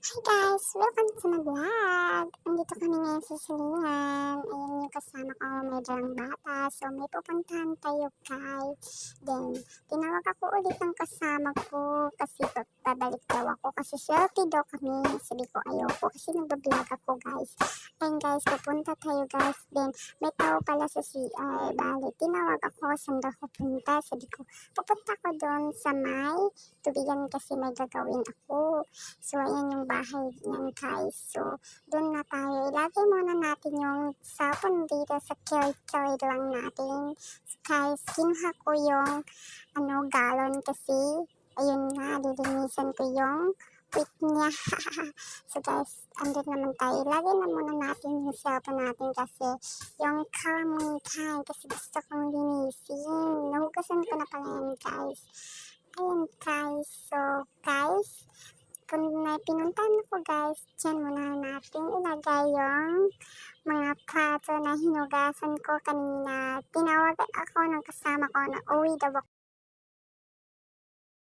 Hi guys! Welcome to my vlog! Andito kami ngayon sa silingan. Ayan yung kasama ko, medyo lang bata. So may pupuntahan tayo guys. Then, tinawag ako ulit ng kasama ko kasi babalik daw ako. Kasi selfie daw kami. Sabi ko ayoko kasi nagbablog ako guys. Ayun guys, pupunta tayo guys. Then, may tao pala sa CR. Bali, tinawag ako saan daw pupunta. Sabi ko, pupunta ko doon sa may tubigan kasi may gagawin ako. So, ayan yung bahay niyan guys. So, doon na tayo. Ilagay muna natin yung sapon dito sa kilid-kilid lang natin. So, guys, kinuha ko yung galon kasi ayun nga, lilinisan ko yung puwit niya. So, guys, andun naman tayo. Ilagay na muna natin yung sapon natin kasi yung kamuntay kasi gusto kong linisin. Nahugasan ko na pala yan guys. Ayan guys. So, guys, kung may pinuntahan ako guys, dyan muna natin ilagay yung mga plato na hinugasan ko kanina. Tinawag ako ng kasama ko na uwi daw ako